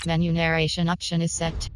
Menu narration option is set.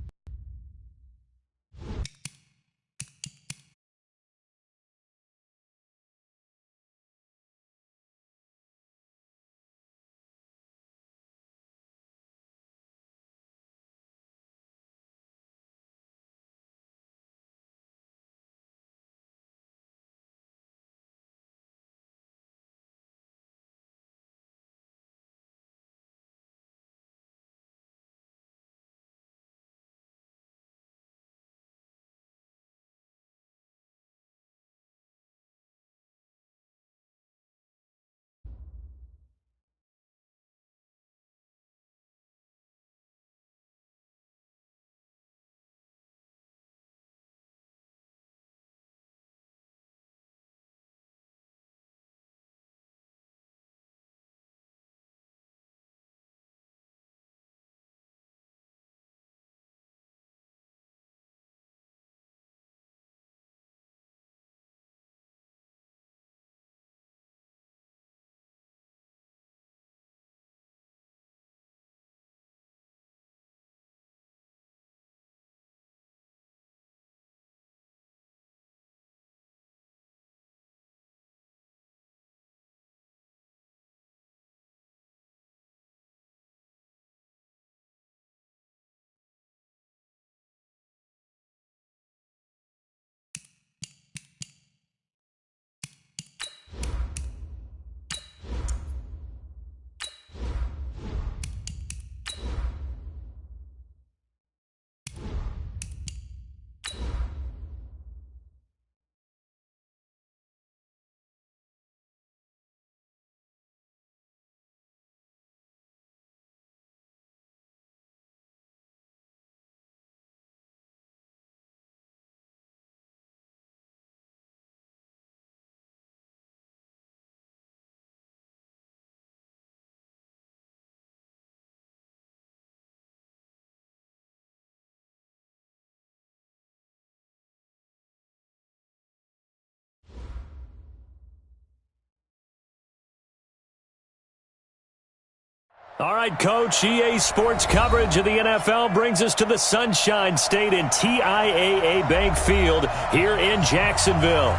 All right, Coach, EA Sports coverage of the NFL brings us to the Sunshine State in TIAA Bank Field here in Jacksonville.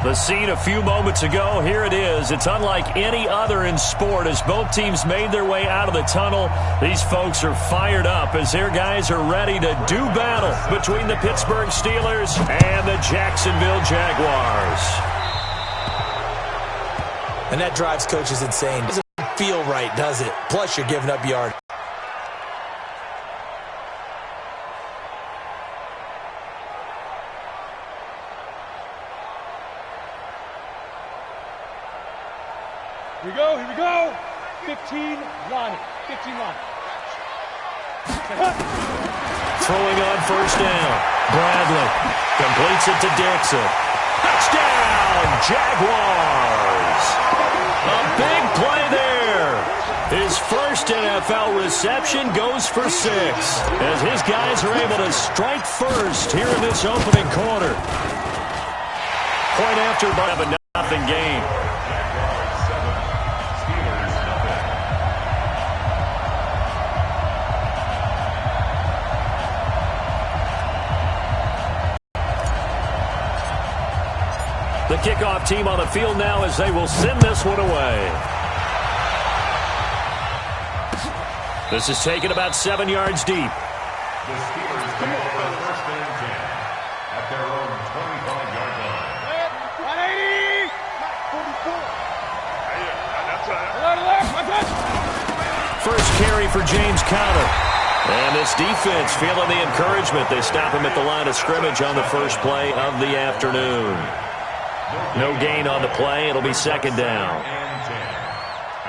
The scene a few moments ago, here it is. It's unlike any other in sport as both teams made their way out of the tunnel. These folks are fired up as their guys are ready to do battle between the Pittsburgh Steelers and the Jacksonville Jaguars. And that drives coaches insane. Doesn't feel right, does it? Plus, you're giving up yard. Here we go. 15 line. 15 line. Throwing on first down. Bradley completes it to Dixon. Touchdown, Jaguars. A big play there. His first NFL reception goes for 6 as his guys are able to strike first here in this opening quarter. Point after by a 0-0 game. The kickoff team on the field now as they will send this one away. This is taken about 7 yards deep. The Steelers come up with first and 10 at their own 25-yard line. 180. First carry for James Conner. And this defense feeling the encouragement. They stop him at the line of scrimmage on the first play of the afternoon. No gain on the play. It'll be second down. And 10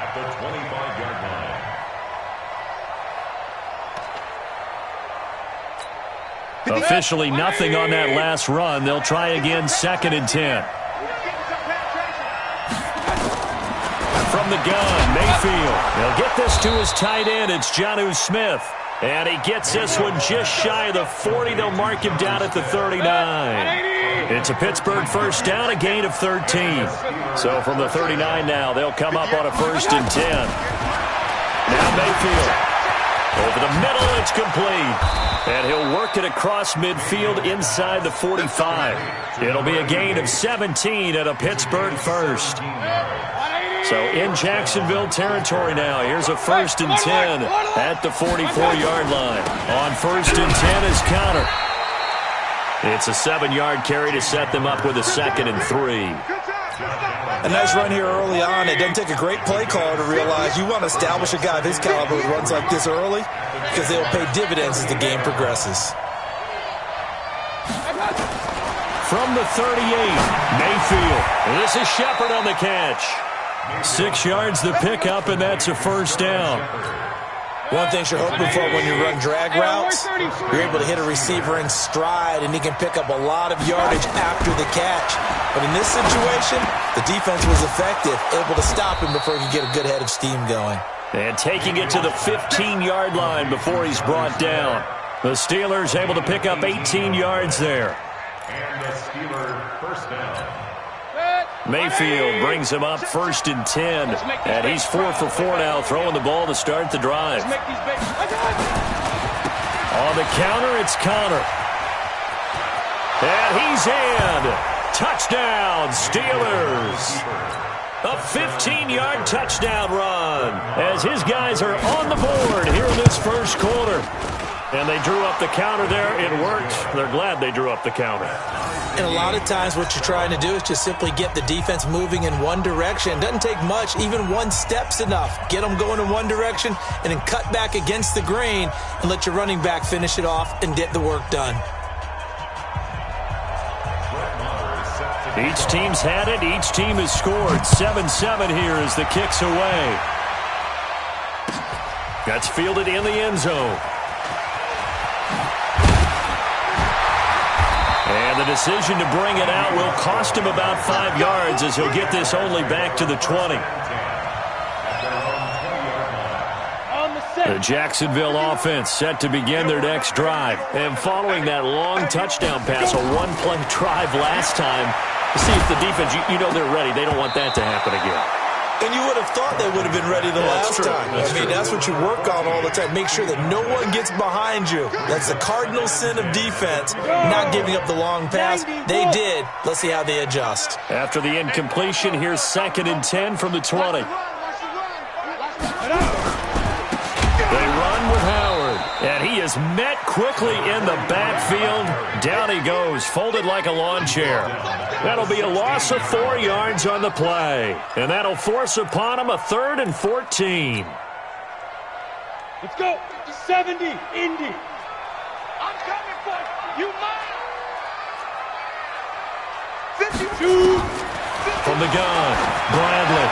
at the 25-yard line. Officially nothing on that last run. They'll try again, second and 10. From the gun, Mayfield. They'll get this to his tight end. It's Jonnu Smith. And he gets this one just shy of the 40. They'll mark him down at the 39. It's a Pittsburgh first down, a gain of 13. So from the 39 now, they'll come up on a first and 10. Now Mayfield. Over the middle, it's complete. And he'll work it across midfield inside the 45. It'll be a gain of 17 and a Pittsburgh first. So in Jacksonville territory now. Here's a 1st and 10 at the 44-yard line. On 1st and 10 is Connor. It's a 7-yard carry to set them up with a 2nd and 3. A nice run here early on. It doesn't take a great play caller to realize you want to establish a guy of his caliber who runs like this early because they'll pay dividends as the game progresses. From the 38, Mayfield. This is Shepard on the catch. 6 yards the pickup, and that's a 1st down. One thing you're hoping for when you run drag routes, you're able to hit a receiver in stride, and he can pick up a lot of yardage after the catch. But in this situation, the defense was effective, able to stop him before he could get a good head of steam going. And taking it to the 15-yard line before he's brought down. The Steelers able to pick up 18 yards there. And the Steelers first down. Mayfield brings him up 1st and 10. And he's 4 for 4 now, throwing the ball to start the drive. On the counter, it's Connor. And he's in. Touchdown, Steelers. A 15-yard touchdown run as his guys are on the board here in this first quarter. And they drew up the counter there. It worked. They're glad they drew up the counter. And a lot of times what you're trying to do is just simply get the defense moving in one direction. Doesn't take much. Even one step's enough. Get them going in one direction and then cut back against the grain and let your running back finish it off and get the work done. Each team's had it. Each team has scored. 7-7 here as the kick's away. That's fielded in the end zone. And the decision to bring it out will cost him about 5 yards as he'll get this only back to the 20. The Jacksonville offense set to begin their next drive. And following that long touchdown pass, a one-play drive last time, see if the defense, you know they're ready. They don't want that to happen again. And you would have thought they would have been ready the last time. That's what you work on all the time. Make sure that no one gets behind you. That's the cardinal sin of defense, not giving up the long pass. They did. Let's see how they adjust. After the incompletion, here's 2nd and 10 from the 20. They run with Howard, and he is met quickly in the backfield. Down he goes, folded like a lawn chair. That'll be a loss of 4 yards on the play, and that'll force upon him a 3rd and 14. Let's go. 70, Indy. I'm coming for you. Mine. 52. From the gun, Bradley.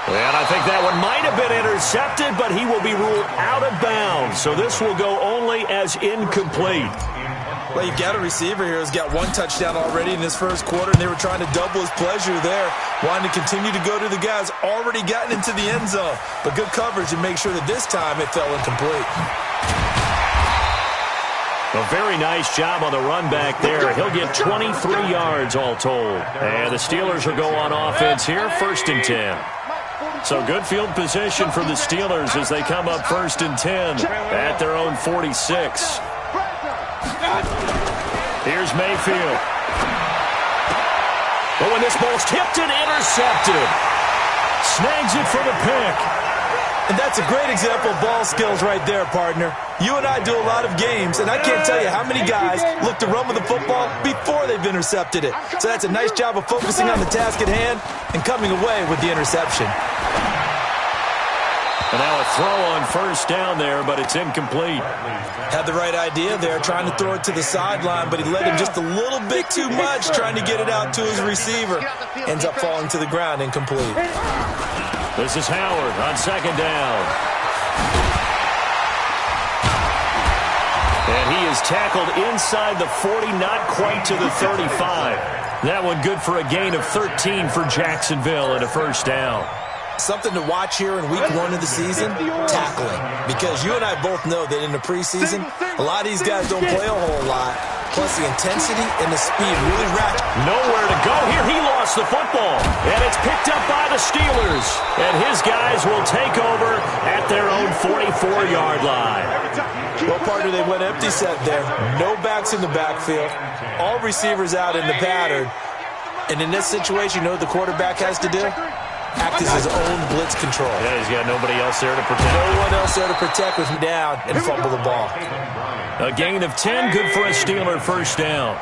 And I think that one might have been intercepted, but he will be ruled out of bounds. So this will go only as incomplete. Well, you've got a receiver here who's got 1 touchdown already in this first quarter, and they were trying to double his pleasure there, wanting to continue to go to the guys already gotten into the end zone. But good coverage and make sure that this time it fell incomplete. A very nice job on the run back there. He'll get 23 yards all told. And the Steelers will go on offense here, 1st and 10. So good field position for the Steelers as they come up 1st and 10 at their own 46. Here's Mayfield. But when this ball's tipped and intercepted, snags it for the pick. And that's a great example of ball skills right there, partner. You and I do a lot of games, and I can't tell you how many guys look to run with the football before they've intercepted it. So that's a nice job of focusing on the task at hand and coming away with the interception. And now a throw on 1st down there, but it's incomplete. Had the right idea there, trying to throw it to the sideline, but he led him just a little bit too much, trying to get it out to his receiver. Ends up falling to the ground, incomplete. This is Howard on 2nd down. And he is tackled inside the 40, not quite to the 35. That one good for a gain of 13 for Jacksonville and a 1st down. Something to watch here in week 1 of the season, tackling. Because you and I both know that in the preseason, a lot of these guys don't play a whole lot. Plus the intensity and the speed really ratchet. Nowhere to go here. He lost gets the football, and it's picked up by the Steelers. And his guys will take over at their own 44-yard line. Well, partner, they went empty set there. No backs in the backfield. All receivers out in the pattern. And in this situation, you know what the quarterback has to do? Act as his own blitz control. Yeah, he's got nobody else there to protect. No one else there to protect with him down and fumble the ball. A gain of 10, good for a Steeler first down.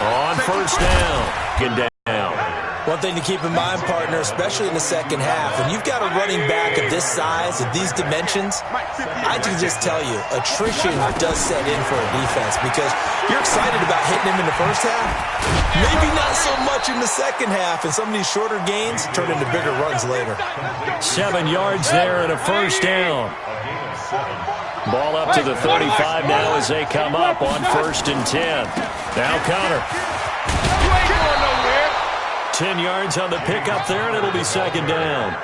On first down, get down. One thing to keep in mind, partner, especially in the second half, when you've got a running back of this size, of these dimensions, I can just tell you, attrition does set in for a defense because you're excited about hitting him in the first half. Maybe not so much in the second half, and some of these shorter gains turn into bigger runs later. 7 yards there and a first down. Ball up to the 35 now as they come up on 1st and 10. Now Connor. 10 yards on the pickup there, and it'll be 2nd down.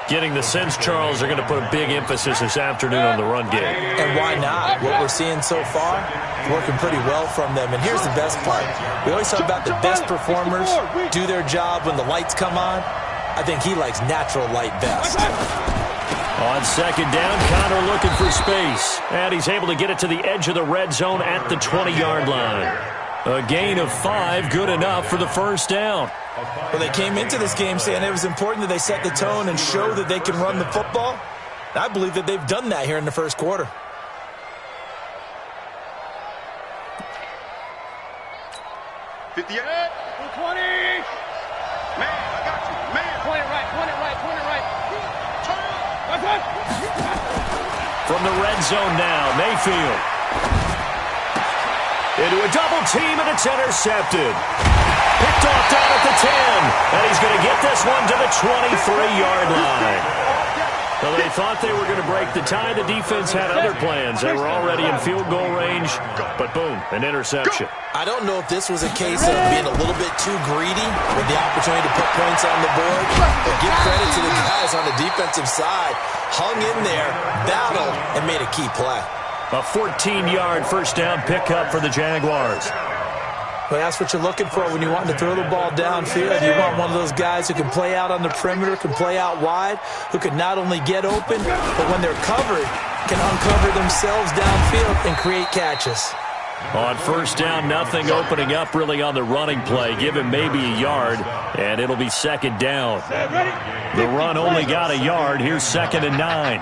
Getting the sense, Charles, they're going to put a big emphasis this afternoon on the run game. And why not? What we're seeing so far, working pretty well from them. And here's the best part. We always talk about the best performers do their job when the lights come on. I think he likes natural light best. On 2nd down, Connor looking for space. And he's able to get it to the edge of the red zone at the 20-yard line. A gain of 5, good enough for the first down. Well, they came into this game saying it was important that they set the tone and show that they can run the football. I believe that they've done that here in the first quarter. Man, I got you. Man. Point it right. From the red zone now, Mayfield. Into a double team, and it's intercepted. Picked off down at the 10, and he's going to get this one to the 23-yard line. Well, they thought they were going to break the tie. The defense had other plans. They were already in field goal range, but boom, an interception. I don't know if this was a case of being a little bit too greedy with the opportunity to put points on the board, but give credit to the guys on the defensive side. Hung in there, battled, and made a key play. A 14-yard first down pickup for the Jaguars. But that's what you're looking for when you want to throw the ball downfield. You want one of those guys who can play out on the perimeter, can play out wide, who can not only get open, but when they're covered, can uncover themselves downfield and create catches. On first down, nothing opening up really on the running play. Give him maybe a yard, and it'll be 2nd down. The run only got a yard. Here's 2nd and 9.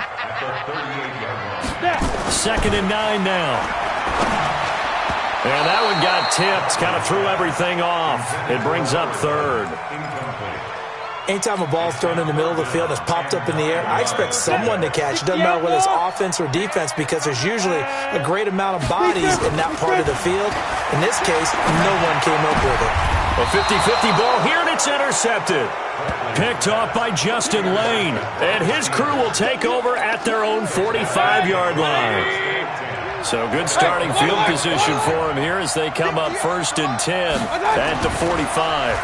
2nd and 9 now. And that one got tipped, kind of threw everything off. It brings up 3rd. Anytime a ball's thrown in the middle of the field and it's popped up in the air, I expect someone to catch. It doesn't matter whether it's offense or defense because there's usually a great amount of bodies in that part of the field. In this case, no one came up with it. A 50-50 ball here, and it's intercepted. Picked off by Justin Lane. And his crew will take over at their own 45-yard line. So good starting field position for him here as they come up 1st and 10 at the 45.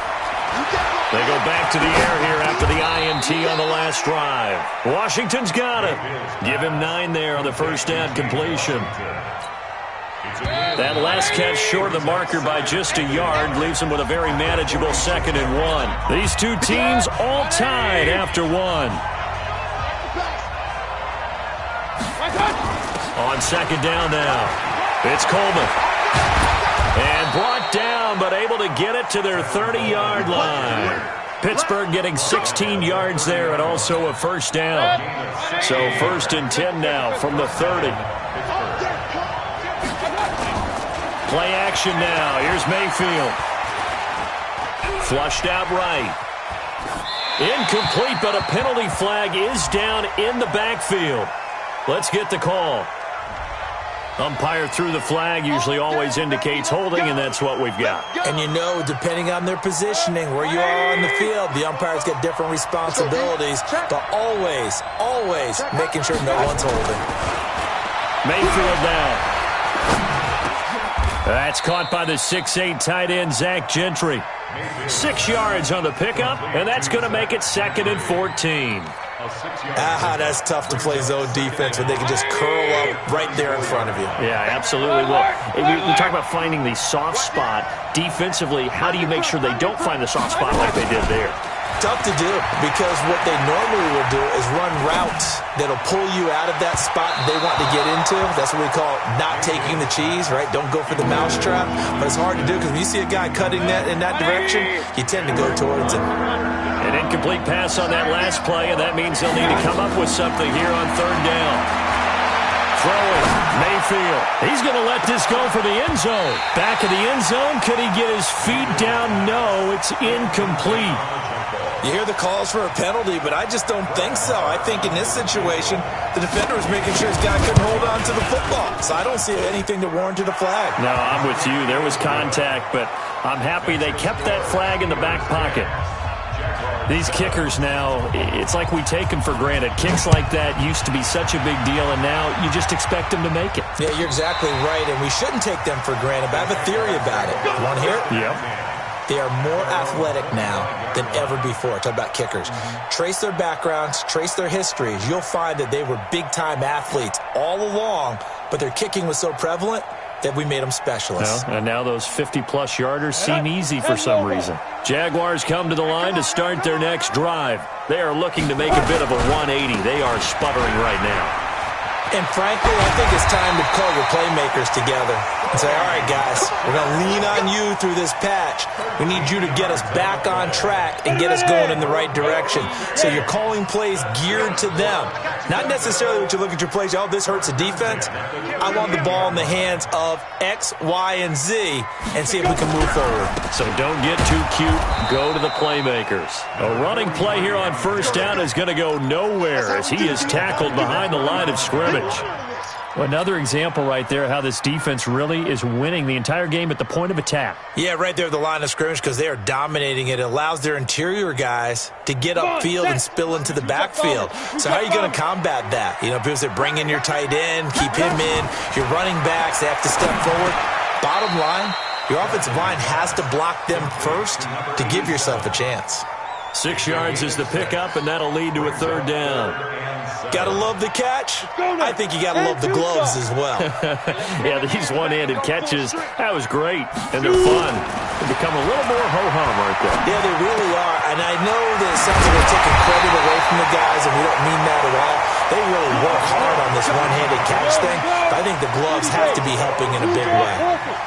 They go back to the air here after the INT on the last drive. Washington's got it. Give him 9 there on the first down completion. That last catch short of the marker by just a yard leaves him with a very manageable 2nd and 1. These two teams all tied after 1. On 2nd down now, it's Coleman. And brought down, but able to get it to their 30-yard line. Pittsburgh getting 16 yards there and also a first down. So 1st and 10 now from the 30. Play action now. Here's Mayfield. Flushed out right. Incomplete, but a penalty flag is down in the backfield. Let's get the call. Umpire threw the flag, usually always indicates holding, and that's what we've got. And you know, depending on their positioning, where you are on the field, the umpires get different responsibilities, but always, always making sure no one's holding. Mayfield now. That's caught by the 6'8" tight end, Zach Gentry. 6 yards on the pickup, and that's going to make it 2nd and 14. That's tough to play zone defense when they can just curl up right there in front of you. Yeah, absolutely. Well, we talk about finding the soft spot. Defensively, how do you make sure they don't find the soft spot like they did there? Tough to do, because what they normally will do is run routes that'll pull you out of that spot they want to get into. That's what we call not taking the cheese, right? Don't go for the mousetrap. But it's hard to do, because when you see a guy cutting that in that direction, you tend to go towards him. An incomplete pass on that last play, and that means they'll need to come up with something here on third down. Throwing, Mayfield. He's going to let this go for the end zone. Back of the end zone. Could he get his feet down? No, it's incomplete. You hear the calls for a penalty, but I just don't think so. I think in this situation, the defender was making sure his guy couldn't hold on to the football. So I don't see anything to warrant a flag. No, I'm with you. There was contact, but I'm happy they kept that flag in the back pocket. These kickers now, it's like we take them for granted. Kicks like that used to be such a big deal, and now you just expect them to make it. Yeah, you're exactly right, and we shouldn't take them for granted, but I have a theory about it. You want to hear it? Yep. They are more athletic now than ever before. Talk about kickers. Trace their backgrounds, trace their histories. You'll find that they were big-time athletes all along, but their kicking was so prevalent that we made them specialists. Well, and now those 50-plus yarders seem easy for some reason. Jaguars come to the line to start their next drive. They are looking to make a bit of a 180. They are sputtering right now. And frankly, I think it's time to call your playmakers together and say, all right, guys, we're going to lean on you through this patch. We need you to get us back on track and get us going in the right direction. So you're calling plays geared to them. Not necessarily what you look at your plays, oh, this hurts the defense. I want the ball in the hands of X, Y, and Z and see if we can move forward. So don't get too cute. Go to the playmakers. A running play here on first down is going to go nowhere as he is tackled behind the line of scrimmage. Well, another example right there how this defense really is winning the entire game at the point of attack. Yeah, right there at the line of scrimmage because they are dominating it. It allows their interior guys to get upfield and spill into the backfield. So how are you going to combat that? You know, people say bring in your tight end, keep him in. Your running backs, they have to step forward. Bottom line, your offensive line has to block them first to give yourself a chance. 6 yards is the pickup, and that'll lead to a third down. Gotta love the catch. I think you gotta love the gloves as well. Yeah, these one-handed catches, that was great, and they're fun. They become a little more ho-hum, aren't they? Yeah, they really are, and I know that it sounds like we're taking credit away from the guys, and we don't mean that at all. They really work hard on this one-handed catch thing, but I think the gloves have to be helping in a big way.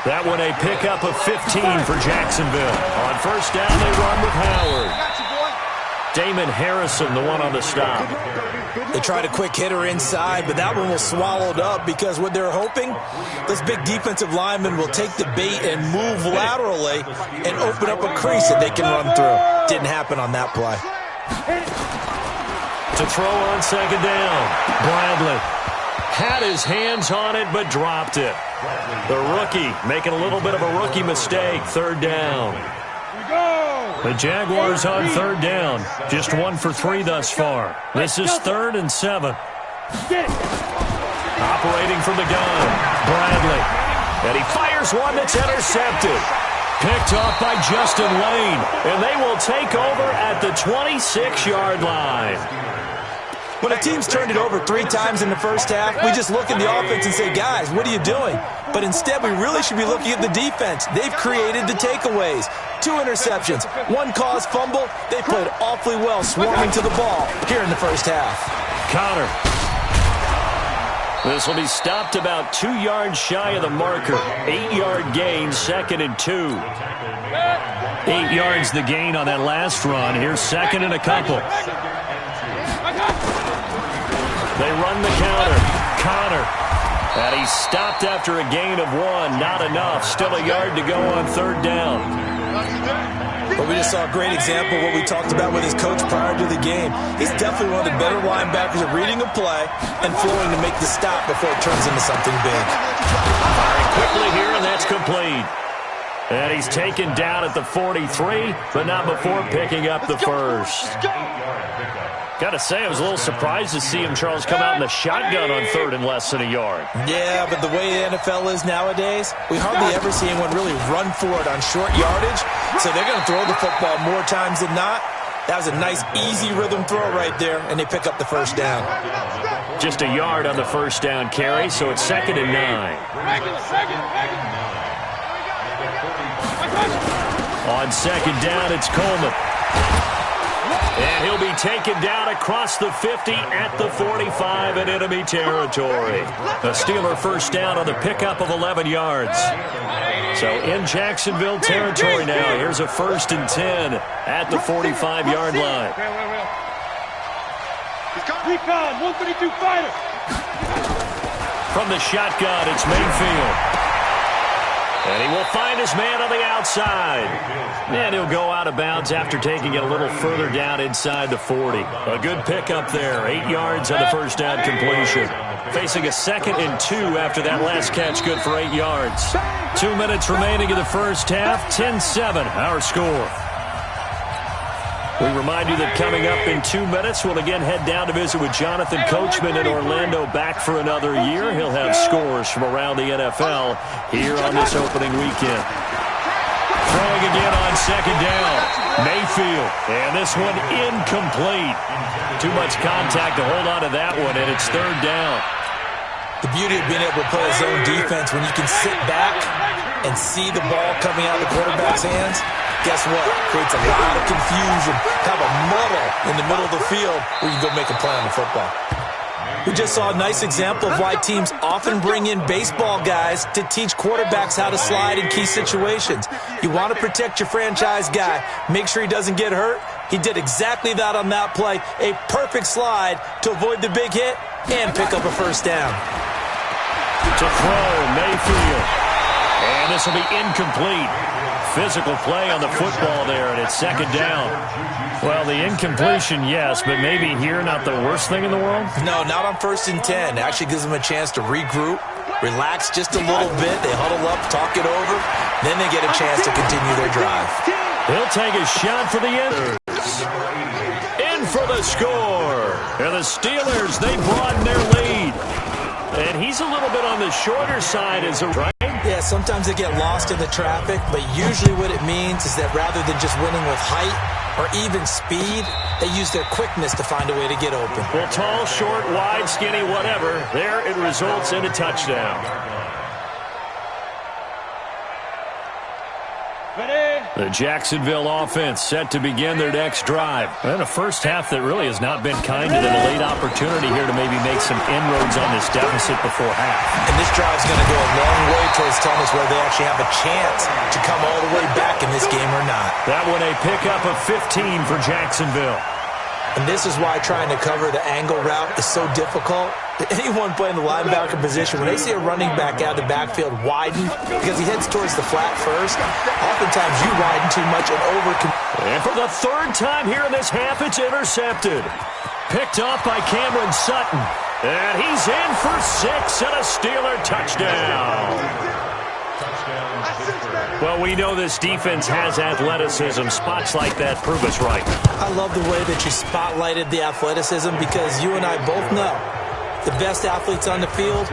That one a pickup of 15 for Jacksonville. On first down, they run with Howard. Damon Harrison, the one on the stop. They tried a quick hitter inside, but that one was swallowed up because what they're hoping, those big defensive linemen will take the bait and move laterally and open up a crease that they can run through. Didn't happen on that play. To throw on second down, Bradley had his hands on it but dropped it. The rookie making a little bit of a rookie mistake, third down. The Jaguars on third down. Just 1 for 3 thus far. This is 3rd and 7. Operating from the gun, Bradley. And he fires one that's intercepted. Picked off by Justin Lane. And they will take over at the 26-yard line. When a team's turned it over 3 times in the first half, we just look at the offense and say, guys, what are you doing? But instead, we really should be looking at the defense. They've created the takeaways. 2 interceptions, 1 caused fumble. They played awfully well swarming to the ball here in the first half. Connor. This will be stopped about 2 yards shy of the marker. 8-yard gain, 2nd and 2. 8 yards the gain on that last run. Here's 2nd and a couple. They run the counter. Connor. And he's stopped after a gain of 1. Not enough. Still a yard to go on third down. But we just saw a great example of what we talked about with his coach prior to the game. He's definitely one of the better linebackers at reading a play and flowing to make the stop before it turns into something big. Firing quickly here, and that's complete. And he's taken down at the 43, but not before picking up the first. Got to say, I was a little surprised to see him, Charles, come out in the shotgun on 3rd and less than a yard. Yeah, but the way the NFL is nowadays, we hardly ever see anyone really run for it on short yardage. So they're going to throw the football more times than not. That was a nice, easy rhythm throw right there, and they pick up the first down. Just a yard on the first down carry, so it's 2nd and 9. On 2nd down, it's Coleman. And he'll be taken down across the 50 at the 45 in enemy territory. A Steeler first down on the pickup of 11 yards. So in Jacksonville territory now, here's a 1st and 10 at the 45-yard line. Recon, 132 fighter. From the shotgun, it's Mayfield. And he will find his man on the outside. And he'll go out of bounds after taking it a little further down inside the 40. A good pickup there. 8 yards on the first down completion. Facing a 2nd and 2 after that last catch, good for 8 yards. 2 minutes remaining in the first half. 10-7, our score. We remind you that coming up in 2 minutes, we'll again head down to visit with Jonathan Coachman in Orlando, back for another year. He'll have scores from around the NFL here on this opening weekend. Throwing again on 2nd down. Mayfield. And this one incomplete. Too much contact to hold on to that one, and it's 3rd down. The beauty of being able to play a zone defense when you can sit back and see the ball coming out of the quarterback's hands, guess what? Creates a lot of confusion, kind of a muddle in the middle of the field where you go make a play on the football. We just saw a nice example of why teams often bring in baseball guys to teach quarterbacks how to slide in key situations. You want to protect your franchise guy. Make sure he doesn't get hurt. He did exactly that on that play. A perfect slide to avoid the big hit and pick up a first down. To throw, Mayfield. And this will be incomplete. Physical play on the football there, and it's 2nd down. Well, the incompletion, yes, but maybe here not the worst thing in the world? No, not on 1st and 10. It actually gives them a chance to regroup, relax just a little bit. They huddle up, talk it over. Then they get a chance to continue their drive. He'll take a shot for the end. In for the score. And the Steelers, they broaden their lead. And he's a little bit on the shorter side as a right. Yeah, sometimes they get lost in the traffic, but usually what it means is that rather than just winning with height or even speed, they use their quickness to find a way to get open. Well, tall, short, wide, skinny, whatever, there it results in a touchdown. The Jacksonville offense set to begin their next drive. And a first half that really has not been kind to them. A late opportunity here to maybe make some inroads on this deficit before half. And this drive's going to go a long way towards telling us whether they actually have a chance to come all the way back in this game or not. That one a pickup of 15 for Jacksonville. And this is why trying to cover the angle route is so difficult. Anyone playing the linebacker position, when they see a running back out of the backfield widen, because he heads towards the flat first, oftentimes you widen too much and And for the 3rd time here in this half, it's intercepted. Picked off by Cameron Sutton. And he's in for 6 and a Steeler touchdown. Well, we know this defense has athleticism. Spots like that prove us right. I love the way that you spotlighted the athleticism because you and I both know the best athletes on the field,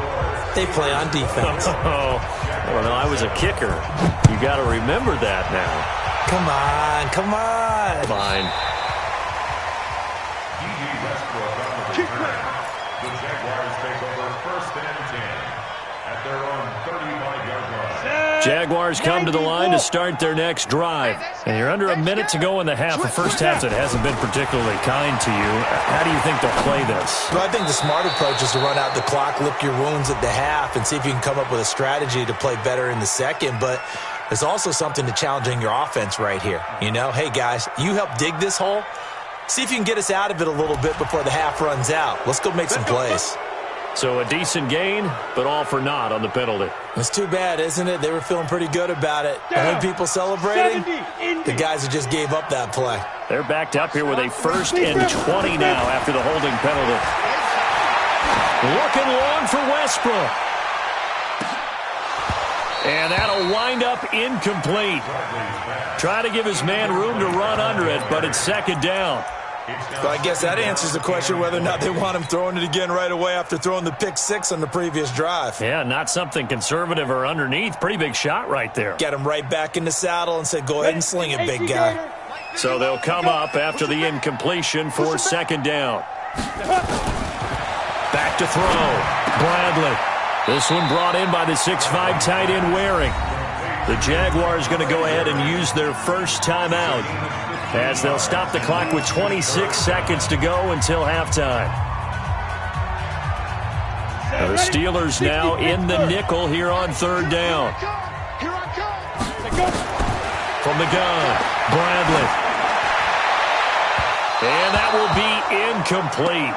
they play on defense. Oh, I don't know. I was a kicker. You got to remember that now. Come on, come on. Fine. The Jaguars take over 1st and 10 at their own 35-yard line. Jaguars come to the line to start their next drive. And you're under a minute to go in the half. A first half that hasn't been particularly kind to you. How do you think they'll play this? Well, I think the smart approach is to run out the clock, lick your wounds at the half, and see if you can come up with a strategy to play better in the second. But there's also something to challenging your offense right here. You know, hey, guys, you help dig this hole. See if you can get us out of it a little bit before the half runs out. Let's go make some plays. So a decent gain, but all for naught on the penalty. It's too bad, isn't it? They were feeling pretty good about it. Only people celebrating, the guys who just gave up that play. They're backed up here with a 1st and 20 now after the holding penalty. Looking long for Westbrook. And that'll wind up incomplete. Try to give his man room to run under it, but it's 2nd down. Well, I guess that answers the question whether or not they want him throwing it again right away after throwing the pick 6 on the previous drive. Yeah, not something conservative or underneath. Pretty big shot right there. Get him right back in the saddle and said, go ahead and sling it, big guy. So they'll come up after the incompletion for second down. Back to throw. Bradley. This one brought in by the 6'5" tight end Waring. The Jaguars going to go ahead and use their first timeout as they'll stop the clock with 26 seconds to go until halftime. The Steelers now in the nickel here on third down. From the gun, Bradley. And that will be incomplete.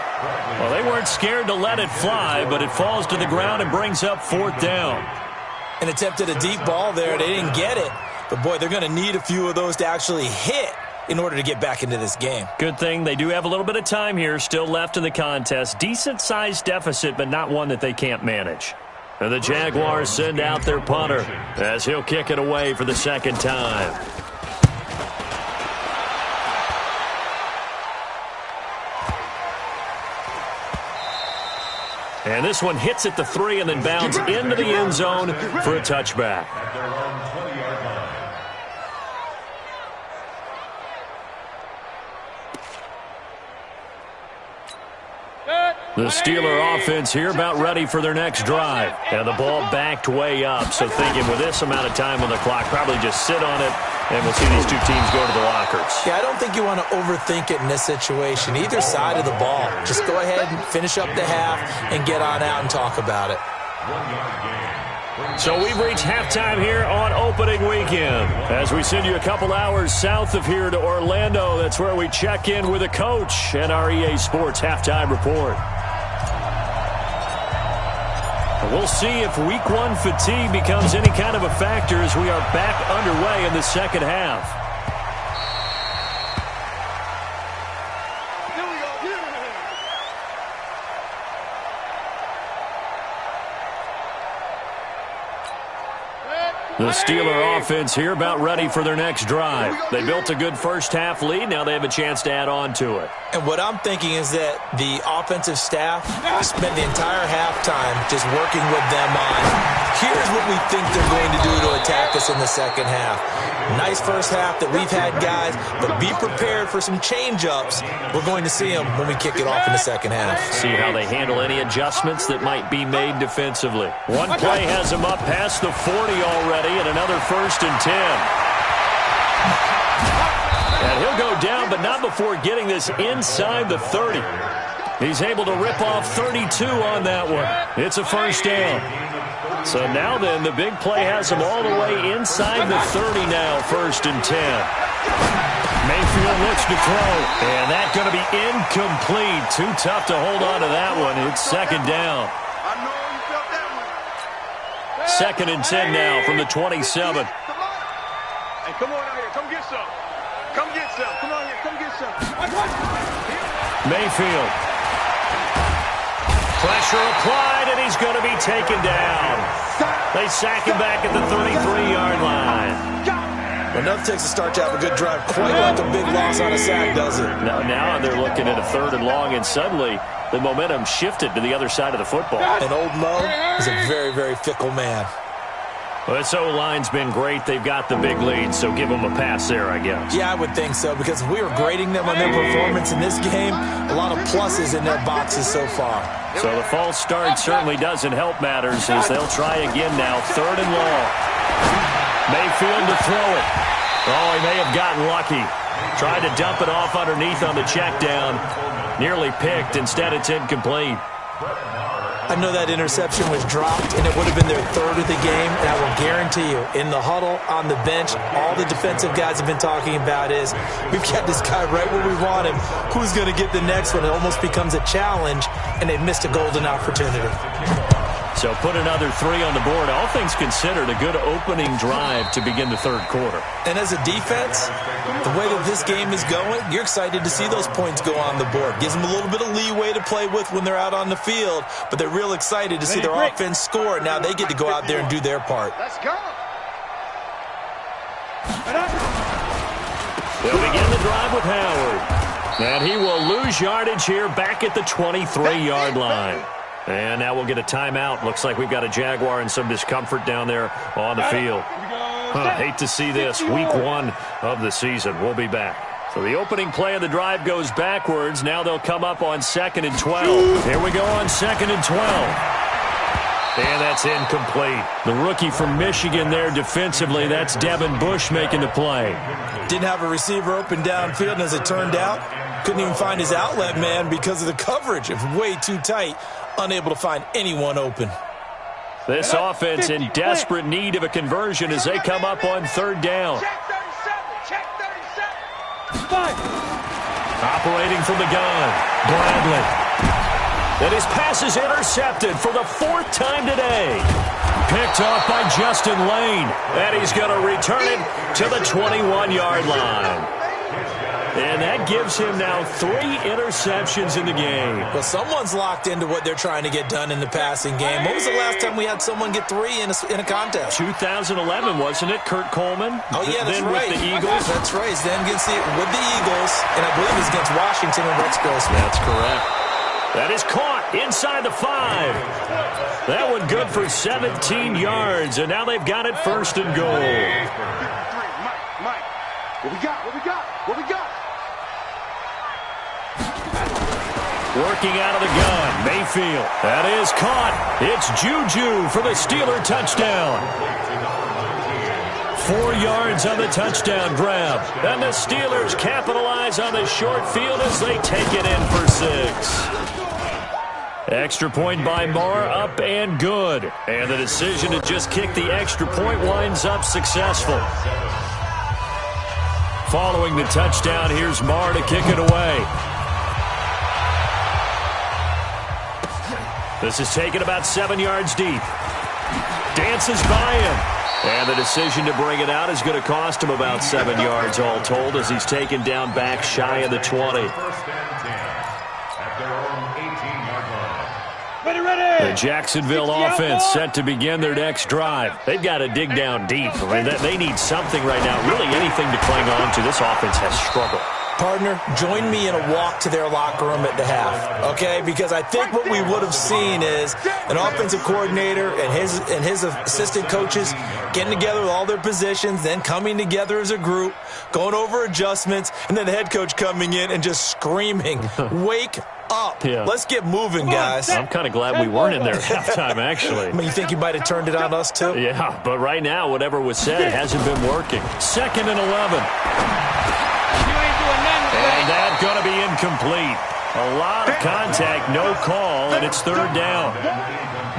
Well, they weren't scared to let it fly, but it falls to the ground and brings up fourth down. And attempted a deep ball there. They didn't get it. But, boy, they're going to need a few of those to actually hit in order to get back into this game. Good thing they do have a little bit of time here still left in the contest. Decent-sized deficit, but not one that they can't manage. And the Jaguars send out their punter as he'll kick it away for the second time. And this one hits at the 3 and then bounds into the end zone for a touchback. At their own 20-yard line. The Steeler offense here about ready for their next drive. And the ball backed way up. So thinking with this amount of time on the clock, probably just sit on it, and we'll see these two teams go to the lockers. Yeah, I don't think you want to overthink it in this situation. Either side of the ball. Just go ahead and finish up the half and get on out and talk about it. 1-yard gain. So we've reached halftime here on opening weekend. As we send you a couple hours south of here to Orlando, that's where we check in with a coach and our EA Sports halftime report. We'll see if week one fatigue becomes any kind of a factor as we are back underway in the second half. The Steeler offense here about ready for their next drive. They built a good first-half lead. Now they have a chance to add on to it. And what I'm thinking is that the offensive staff spent the entire halftime just working with them on, here's what we think they're going to do to attack us in the second half. Nice first half that we've had, guys, but be prepared for some change-ups. We're going to see them when we kick it off in the second half. See how they handle any adjustments that might be made defensively. One play has them up past the 40 already, and another 1st and 10. And he'll go down, but not before getting this inside the 30. He's able to rip off 32 on that one. It's a first down. So now then, the big play has him all the way inside the 30 now, 1st and 10. Mayfield looks to throw, and that's going to be incomplete. Too tough to hold on to that one. It's second down. 2nd and 10 now from the 27. Hey, come on out here. Come get some. Come get some. Come on here. Come get some. Mayfield. Pressure applied, and he's going to be taken down. They sack him back at the 33-yard line. Enough takes to start to have a good drive. Quite like a big loss on a sack, does it? Now they're looking at a 3rd and long, and suddenly the momentum shifted to the other side of the football. And old Mo is a very, very fickle man. Well, this O-line's been great. They've got the big lead, so give them a pass there, I guess. Yeah, I would think so, because if we were grading them on their performance in this game, a lot of pluses in their boxes so far. So the false start certainly doesn't help matters as they'll try again now. 3rd and long. Mayfield to throw it. Oh, he may have gotten lucky. Tried to dump it off underneath on the check down. Nearly picked. Instead, it's incomplete. I know that interception was dropped, and it would have been their 3rd of the game. And I will guarantee you, in the huddle, on the bench, all the defensive guys have been talking about is, we've got this guy right where we want him. Who's going to get the next one? It almost becomes a challenge, and they've missed a golden opportunity. So put another 3 on the board. All things considered, a good opening drive to begin the 3rd quarter. And as a defense, the way that this game is going, you're excited to see those points go on the board. Gives them a little bit of leeway to play with when they're out on the field, but they're real excited to see their offense score. Now they get to go out there and do their part. Let's go. They'll begin the drive with Howard. And he will lose yardage here back at the 23-yard line. And now we'll get a timeout. Looks like we've got a Jaguar and some discomfort down there on the field. Hate to see this. Week 1 of the season. We'll be back. So the opening play of the drive goes backwards. Now they'll come up on 2nd and 12. Here we go on 2nd and 12. And that's incomplete. The rookie from Michigan there defensively. That's Devin Bush making the play. Didn't have a receiver open downfield, and as it turned out, couldn't even find his outlet man because of the coverage. It was way too tight. Unable to find anyone open. This offense in desperate need of a conversion as they come up on 3rd down. Check 37. Operating from the gun, Bradley. And his pass is intercepted for the 4th time today. Picked off by Justin Lane. And he's going to return it to the 21-yard line. And that gives him now 3 interceptions in the game. Well, someone's locked into what they're trying to get done in the passing game. When was the last time we had someone get 3 in a contest? 2011, wasn't it? Kurt Coleman? Oh, yeah, that's then right. With the Eagles? That's right. Then with the Eagles, and I believe it's against Washington and Rex Grossman. That's correct. That is caught inside the 5. That one good for 17 yards, and now they've got it 1st and goal. Mike, what we got? Working out of the gun, Mayfield. That is caught. It's Juju for the Steeler touchdown. 4 yards on the touchdown grab. And the Steelers capitalize on the short field as they take it in for 6. Extra point by Marr, up and good. And the decision to just kick the extra point winds up successful. Following the touchdown, here's Marr to kick it away. This is taken about 7 yards deep. Dances by him. And the decision to bring it out is going to cost him about 7 yards all told as he's taken down back shy of the 20. The Jacksonville offense set to begin their next drive. They've got to dig down deep. I mean, they need something right now, really anything to cling on to. This offense has struggled. Partner, join me in a walk to their locker room at the half, okay? Because I think what we would have seen is an offensive coordinator and his assistant coaches getting together with all their positions, then coming together as a group, going over adjustments, and then the head coach coming in and just screaming, "Wake up. Yeah. Let's get moving, guys." I'm kind of glad we weren't in there at halftime, actually. I mean, you think you might have turned it on us, too? Yeah, but right now, whatever was said hasn't been working. 2nd and 11. And that's going to be incomplete. A lot of contact, no call, and it's 3rd down.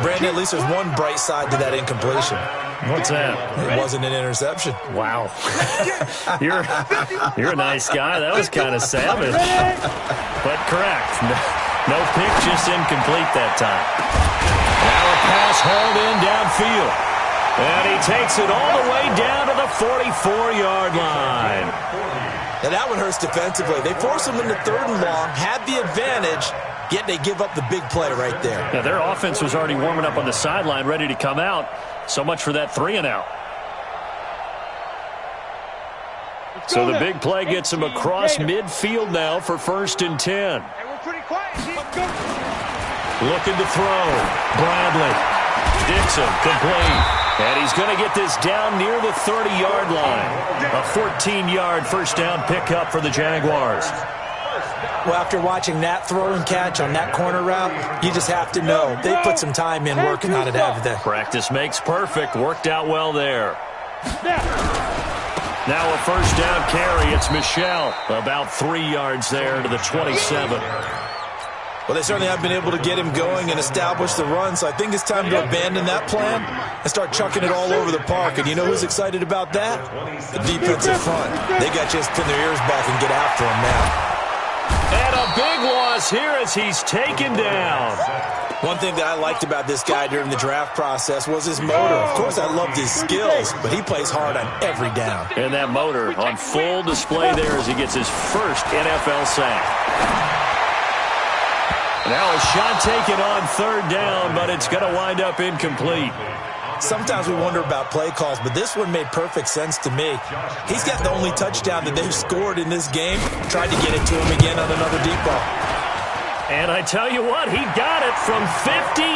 Brandon, at least there's one bright side to that incompletion. What's that? It wasn't an interception. Wow. You're a nice guy. That was kind of savage. But correct. No pick, just incomplete that time. Now a pass hauled in downfield. And he takes it all the way down to the 44-yard line. Now that one hurts defensively. They force him into 3rd and long, had the advantage, yet they give up the big play right there. Yeah, their offense was already warming up on the sideline, ready to come out. So much for that 3-and-out. So the big play gets him across midfield now for 1st and 10. Hey, we're pretty quiet. Looking to throw. Bradley. Dixon complete. And he's going to get this down near the 30-yard line. A 14-yard first down pickup for the Jaguars. Well, after watching that throw and catch on that corner route, you just have to know they put some time in working on it, haven't they? Practice makes perfect. Worked out well there. Now a first down carry. It's Michel. About 3 yards there to the 27. Well, they certainly have been able to get him going and establish the run, so I think it's time to abandon that plan and start chucking it all over the park. And you know who's excited about that? The defensive front. They got just pin their ears back and get after him now. And a big loss here as he's taken down. One thing that I liked about this guy during the draft process was his motor. Of course, I loved his skills, but he plays hard on every down. And that motor on full display there as he gets his first NFL sack. Now a shot taken on 3rd down, but it's going to wind up incomplete. Sometimes we wonder about play calls, but this one made perfect sense to me. He's got the only touchdown that they've scored in this game. Tried to get it to him again on another deep ball. And I tell you what, he got it from 58.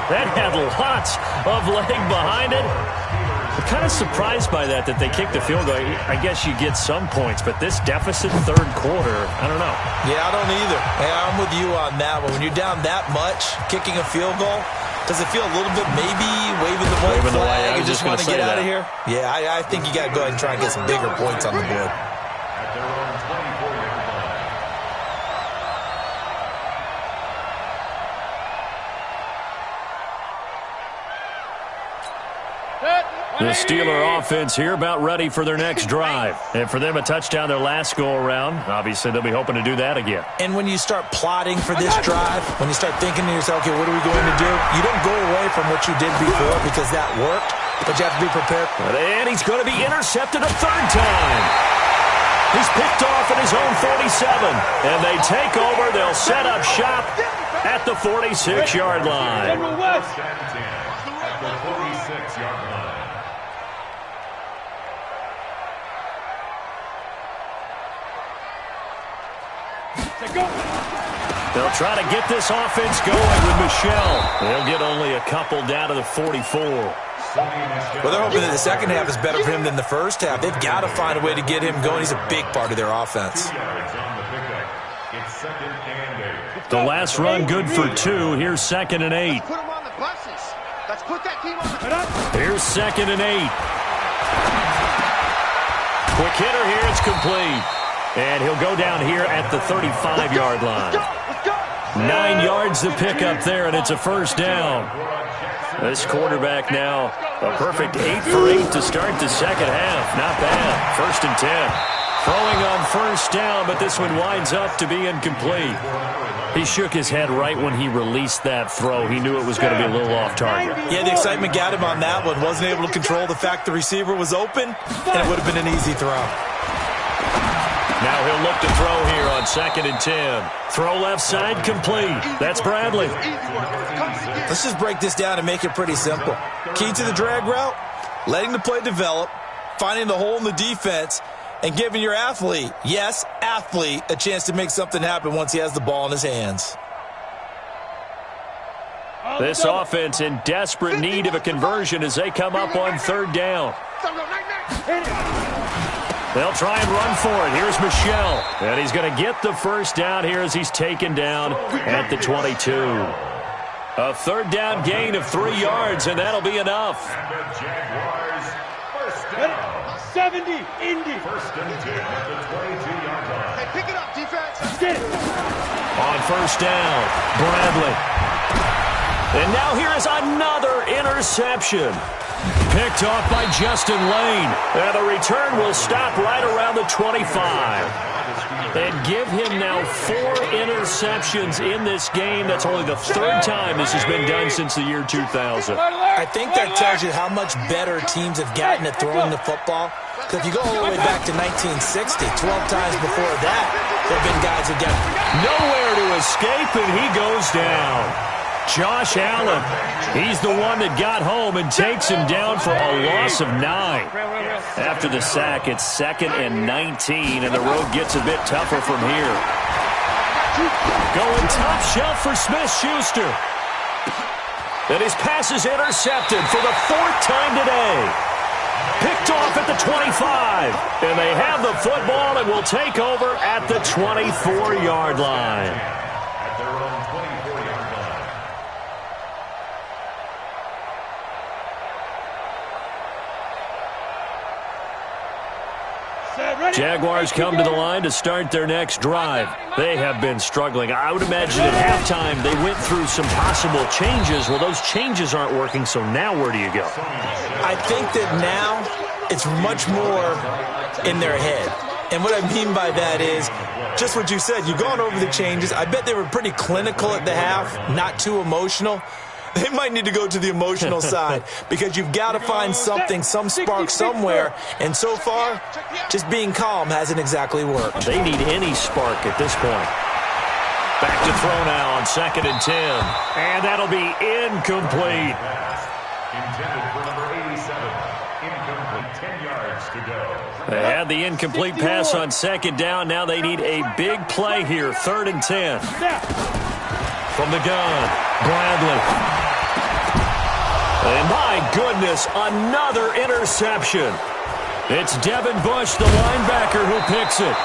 That had lots of leg behind it. I'm kind of surprised by that they kicked the field goal. I guess you get some points, but this deficit third quarter, I don't know. Yeah, I don't either. Hey, I'm with you on that one. When you're down that much, kicking a field goal, does it feel a little bit maybe waving the white flag and just want to get out of here? Yeah, I think you got to go ahead and try and get some bigger points on the board. At their own 24-yard line. The Steeler offense here about ready for their next drive. And for them, a touchdown their last go-around. Obviously, they'll be hoping to do that again. And when you start plotting for this drive, when you start thinking to yourself, okay, what are we going to do? You don't go away from what you did before because that worked, but you have to be prepared. And he's going to be intercepted a third time. He's picked off at his own 47. And they take over. They'll set up shop at the 46-yard line. First and 10 at the 46-yard line. They'll try to get this offense going with Michelle. They'll get only a couple down to the 44. Well, they're hoping that the second half is better for him than the first half. They've got to find a way to get him going. He's a big part of their offense. 2 yards on the pickup. It's 2nd and 8. The last run good for 2. Here's 2nd and 8. Put them on the buses. Let's put that team on the... Here's 2nd and 8. Quick hitter here. It's complete. And he'll go down here at the 35-yard line. 9 yards to pick up there, and it's a first down. This quarterback now, a perfect 8 for 8 to start the second half. Not bad. 1st and 10. Throwing on first down, but this one winds up to be incomplete. He shook his head right when he released that throw. He knew it was going to be a little off target. Yeah, the excitement got him on that one. Wasn't able to control the fact the receiver was open, and it would have been an easy throw. Now he'll look to throw here on 2nd and 10. Throw left side complete. That's Bradley. Let's just break this down and make it pretty simple. Key to the drag route, letting the play develop, finding the hole in the defense, and giving your athlete, yes, athlete, a chance to make something happen once he has the ball in his hands. This offense in desperate need of a conversion as they come up on 3rd down. They'll try and run for it. Here's Michelle. And he's going to get the first down here as he's taken down at the 22. A 3rd down gain of 3 yards, and that'll be enough. And the Jaguars, first down. 70, Indy. 1st and 10 at the 22-yard line. Hey, pick it up, defense. Get it. On first down, Bradley. And now here is another interception. Picked off by Justin Lane. And the return will stop right around the 25. And give him now 4 interceptions in this game. That's only the 3rd time this has been done since the year 2000. I think that tells you how much better teams have gotten at throwing the football. Because if you go all the way back to 1960, 12 times before that, there have been guys who got nowhere to escape, and he goes down. Josh Allen, he's the one that got home and takes him down for a loss of 9. After the sack, it's 2nd and 19, and the road gets a bit tougher from here. Going top shelf for Smith-Schuster. And his pass is intercepted for the 4th time today. Picked off at the 25. And they have the football and will take over at the 24-yard line. At their own 24-yard line. Jaguars come to the line to start their next drive. They have been struggling. I would imagine at halftime they went through some possible changes. Well, those changes aren't working, so now where do you go? I think that now it's much more in their head. And what I mean by that is just what you said. You've gone over the changes. I bet they were pretty clinical at the half, not too emotional. They might need to go to the emotional side because you've got to find something, some spark somewhere. And so far, just being calm hasn't exactly worked. They need any spark at this point. Back to throw now on 2nd and 10. And that'll be incomplete. Intended for number 87. Incomplete. 10 yards to go. They had the incomplete pass on 2nd down. Now they need a big play here. 3rd and 10. From the gun, Bradley. And my goodness, another interception. It's Devin Bush, the linebacker, who picks it.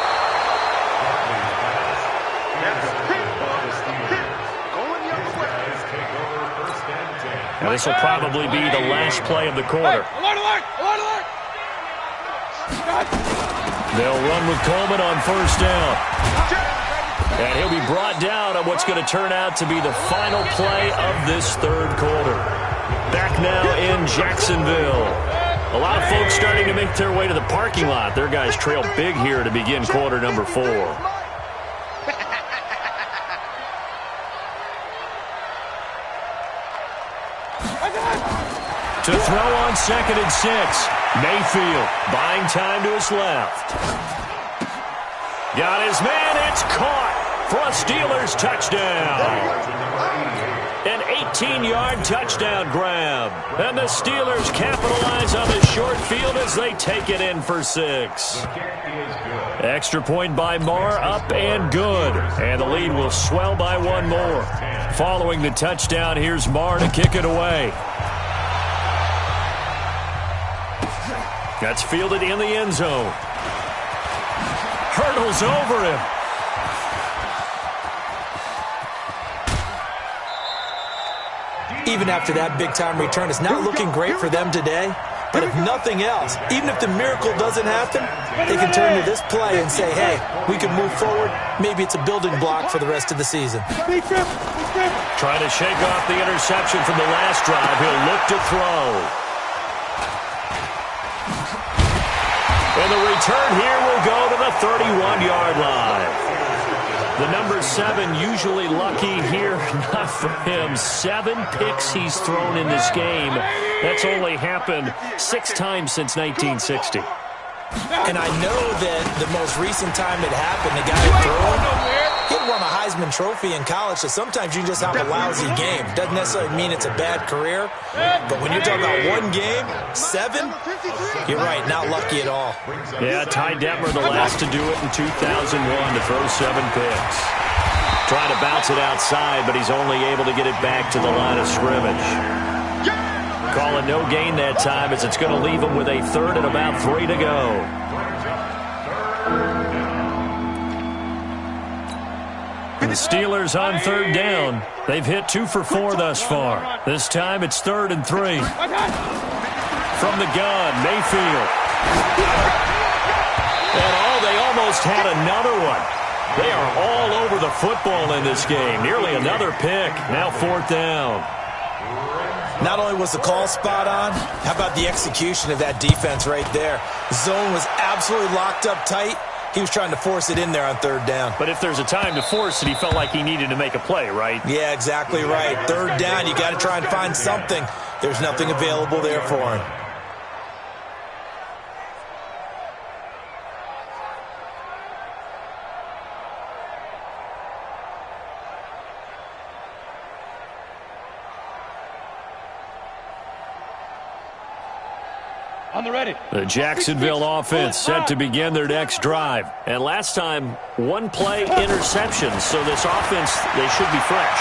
Now this will probably be the last play of the quarter. They'll run with Coleman on first down. And he'll be brought down on what's going to turn out to be the final play of this third quarter. Back now in Jacksonville. A lot of folks starting to make their way to the parking lot. Their guys trail big here to begin quarter number 4. To throw on 2nd and 6. Mayfield buying time to his left. Got his man. It's caught for a Steelers touchdown. An 18-yard touchdown grab. And the Steelers capitalize on the short field as they take it in for 6. Extra point by Marr, up and good. And the lead will swell by one more. Following the touchdown, here's Marr to kick it away. That's fielded in the end zone. Hurdles over him. Even after that big-time return, it's not looking great for them today. But if nothing else, even if the miracle doesn't happen, they can turn to this play and say, hey, we can move forward. Maybe it's a building block for the rest of the season. Trying to shake off the interception from the last drive. He'll look to throw. And the return here will go to the 31-yard line. The number 7 usually lucky here. Not for him. 7 picks he's thrown in this game. That's only happened 6 times since 1960. And I know that the most recent time it happened, the guy who threw him, he won a Heisman Trophy in college, so sometimes you just have a lousy game. Doesn't necessarily mean it's a bad career, but when you're talking about one game, 7, you're right, not lucky at all. Yeah, Ty Detmer the last to do it in 2001 to throw 7 picks. Trying to bounce it outside, but he's only able to get it back to the line of scrimmage. Calling no gain that time as it's going to leave him with a 3rd and about 3 to go. The Steelers on 3rd down. They've hit 2 for 4 thus far. This time it's 3rd and 3. From the gun, Mayfield. And they almost had another one. They are all over the football in this game. Nearly another pick. Now 4th down. Not only was the call spot on, how about the execution of that defense right there? Zone was absolutely locked up tight. He was trying to force it in there on 3rd down. But if there's a time to force it, he felt like he needed to make a play, right? Yeah, exactly right. 3rd down, you got to try and find something. There's nothing available there for him. The Jacksonville offense set to begin their next drive. And last time, 1 play interception. So this offense, they should be fresh.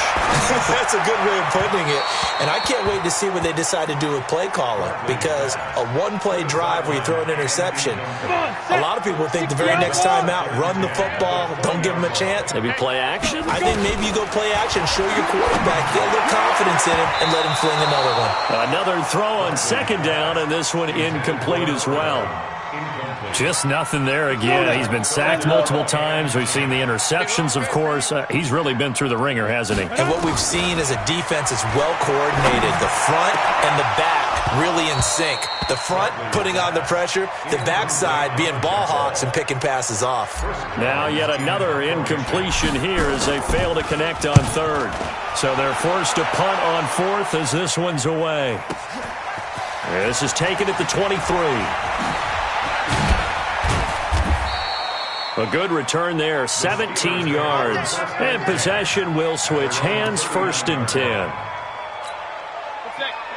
That's a good way of putting it. And I can't wait to see what they decide to do with play calling. Because a 1-play drive where you throw an interception, a lot of people think the very next time out, run the football, don't give them a chance. Maybe play action? I think maybe you go play action, show your quarterback, get a little confidence in him, and let him fling another one. Another throw on 2nd down, and this one incomplete as well. Just nothing there again. He's been sacked multiple times. We've seen the interceptions, of course. He's really been through the ringer, hasn't he? And what we've seen is a defense that's well coordinated. The front and the back really in sync. The front putting on the pressure, the backside being ball hawks and picking passes off. Now yet another incompletion here as they fail to connect on 3rd. So they're forced to punt on 4th as this one's away. This is taken at the 23. A good return there, 17 yards. And possession will switch hands, 1st and 10.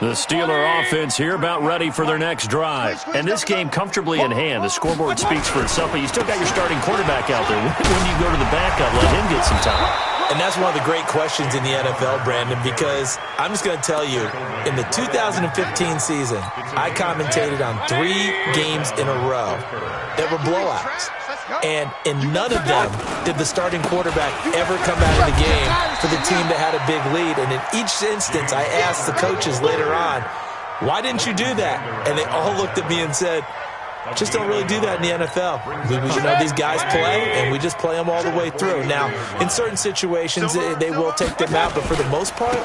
The Steeler offense here about ready for their next drive. And this game comfortably in hand. The scoreboard speaks for itself, but you still got your starting quarterback out there. When you go to the backup, let him get some time. And that's one of the great questions in the NFL, Brandon, because I'm just going to tell you, in the 2015 season, I commentated on 3 games in a row that were blowouts. And in none of them did the starting quarterback ever come out of the game for the team that had a big lead. And in each instance, I asked the coaches later on, why didn't you do that? And they all looked at me and said, just don't really do that in the NFL. These guys play, and we just play them all the way through. Now, in certain situations, they will take them out, but for the most part,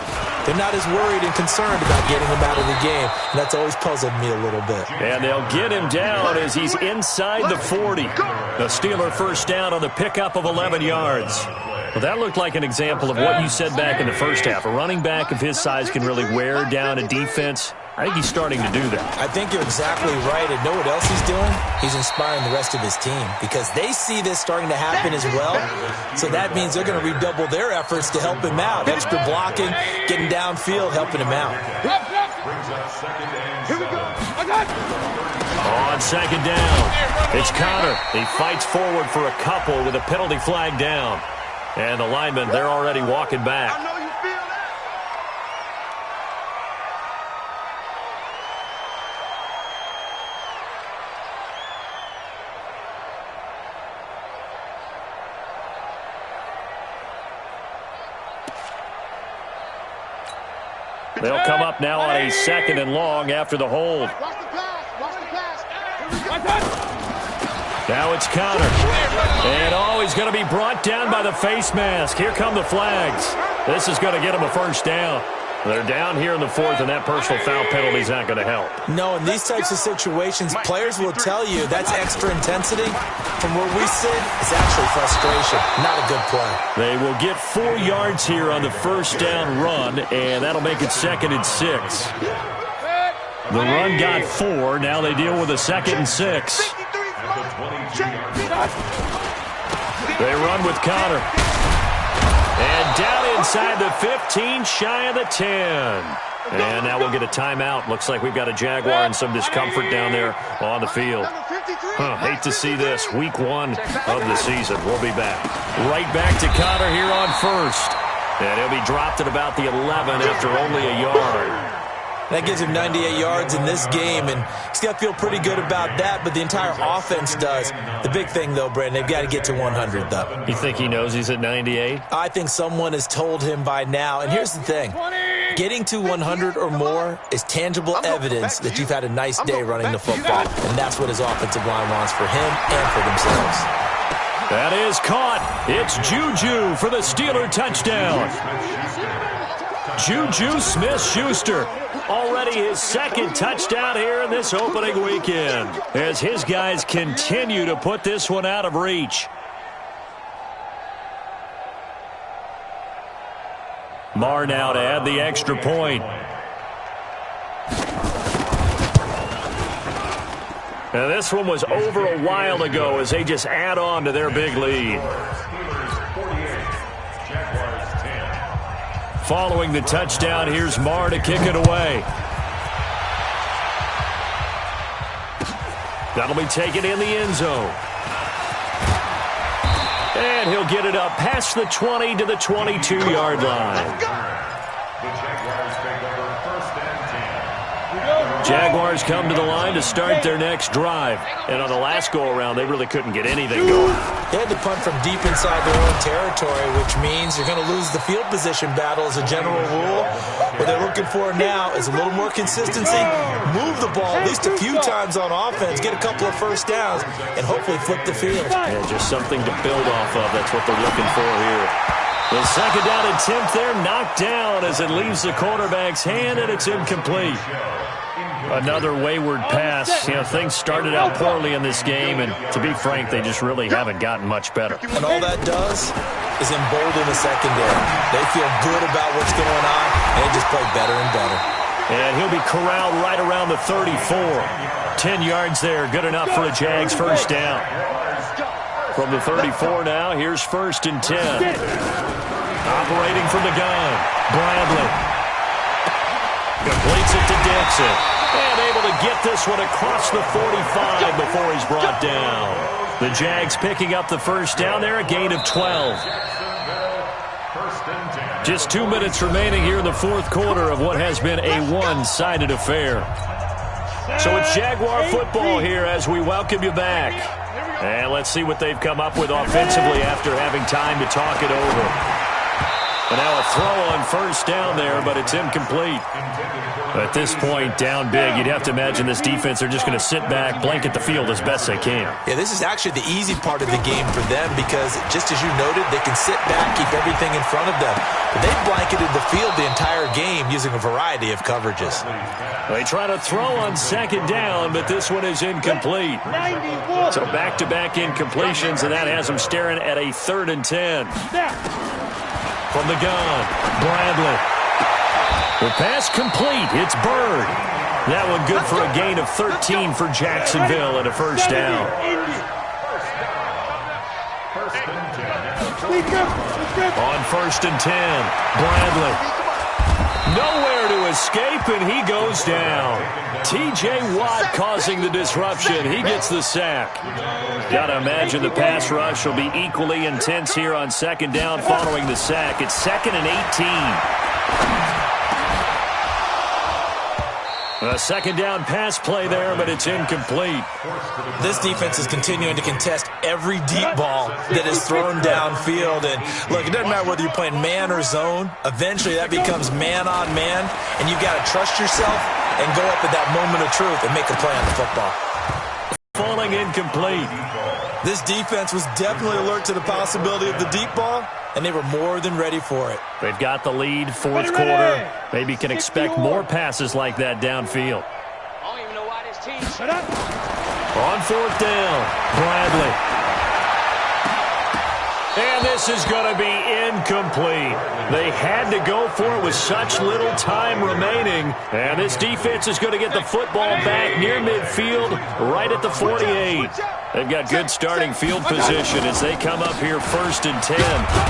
they're not as worried and concerned about getting them out of the game. And that's always puzzled me a little bit. And they'll get him down as he's inside the 40. The Steeler first down on the pickup of 11 yards. Well, that looked like an example of what you said back in the first half. A running back of his size can really wear down a defense. I think he's starting to do that. I think you're exactly right. And know what else he's doing? He's inspiring the rest of his team because they see this starting to happen as well. So that means they're going to redouble their efforts to help him out. Extra blocking, getting downfield, helping him out. Here we go. On second down, it's Connor. He fights forward for a couple with a penalty flag down. And the linemen, they're already walking back. I know you feel that. They'll come up now on a 2nd and long after the hold. Watch the pass. Watch the pass. Now it's Connor. And he's going to be brought down by the face mask. Here come the flags. This is going to get him a first down. They're down here in the 4th, and that personal foul penalty is not going to help. No, in these types of situations, players will tell you that's extra intensity. From where we sit, it's actually frustration. Not a good play. They will get 4 yards here on the first down run, and that'll make it 2nd and 6. The run got 4. Now they deal with a 2nd and 6. They run with Connor. And down inside the 15, shy of the 10. And now we'll get a timeout. Looks like we've got a Jaguar and some discomfort down there on the field. Hate to see this. Week 1 of the season. We'll be back. Right back to Connor here on first. And he'll be dropped at about the 11 after only a yard. That gives him 98 yards in this game, and he's got to feel pretty good about that, but the entire offense does. The big thing, though, Brandon, they've got to get to 100, though. You think he knows he's at 98? I think someone has told him by now, and here's the thing. Getting to 100 or more is tangible evidence that you've had a nice day running the football, and that's what his offensive line wants for him and for themselves. That is caught. It's Juju for the Steeler touchdown. Juju Smith-Schuster. Already his 2nd touchdown here in this opening weekend as his guys continue to put this one out of reach. Marr now to add the extra point. Now this one was over a while ago as they just add on to their big lead. Following the touchdown, here's Marr to kick it away. That'll be taken in the end zone. And he'll get it up past the 20 to the 22-yard line. Jaguars come to the line to start their next drive. And on the last go-around, they really couldn't get anything going. They had to punt from deep inside their own territory, which means you're going to lose the field position battle as a general rule. What they're looking for now is a little more consistency, move the ball at least a few times on offense, get a couple of first downs, and hopefully flip the field. Yeah, just something to build off of. That's what they're looking for here. The 2nd down attempt there knocked down as it leaves the quarterback's hand, and it's incomplete. Another wayward pass. Things started out poorly in this game, and to be frank, they just really haven't gotten much better. And all that does is embolden the secondary. They feel good about what's going on, and they just play better and better. And he'll be corralled right around the 34. 10 yards there, good enough for a Jags first down. From the 34 now, here's 1st and 10. Operating from the gun, Bradley. Completes it to Dixon. And able to get this one across the 45 before he's brought down. The Jags picking up the first down there, a gain of 12. Just 2 minutes remaining here in the fourth quarter of what has been a one-sided affair. So it's Jaguar football here as we welcome you back. And let's see what they've come up with offensively after having time to talk it over. And now a throw on first down there, but it's incomplete. At this point, down big, you'd have to imagine this defense are just going to sit back, blanket the field as best they can. Yeah, this is actually the easy part of the game for them because, just as you noted, they can sit back, keep everything in front of them. But they've blanketed the field the entire game using a variety of coverages. They try to throw on second down, but this one is incomplete. So back-to-back incompletions, and that has them staring at a 3rd and 10. From the gun, Bradley. The pass complete. It's Bird. That one good for a gain of 13 for Jacksonville and a first down. On 1st and 10, Bradley. Nowhere to escape, and he goes down. T.J. Watt causing the disruption. He gets the sack. Got to imagine the pass rush will be equally intense here on second down following the sack. It's 2nd and 18. A second down pass play there, but it's incomplete. This defense is continuing to contest every deep ball that is thrown downfield. And, look, it doesn't matter whether you're playing man or zone. Eventually that becomes man on man, and you've got to trust yourself and go up at that moment of truth and make a play on the football. Falling incomplete. This defense was definitely alert to the possibility of the deep ball, and they were more than ready for it. They've got the lead, fourth quarter. Maybe can expect more passes like that downfield. On 4th down, Bradley. And this is going to be incomplete. They had to go for it with such little time remaining. And this defense is going to get the football back near midfield, right at the 48. They've got good starting field position as they come up here 1st and 10,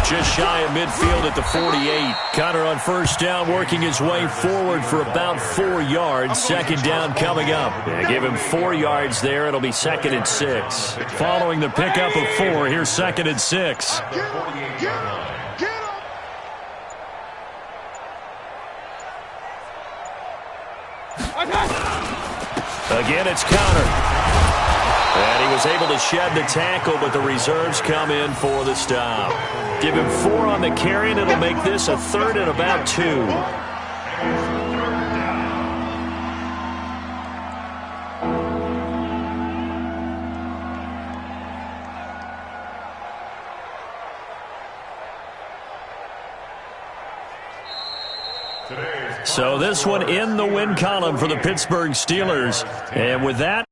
just shy of midfield at the 48. Connor on first down working his way forward for about 4 yards. Second down coming up. Yeah, give him 4 yards there. It'll be 2nd and 6. Following the pickup of 4, here's 2nd and 6. Again, it's Connor. And he was able to shed the tackle, but the reserves come in for the stop. Give him 4 on the carry, and it'll make this a 3rd and about 2. So this one in the win column for the Pittsburgh Steelers. And with that,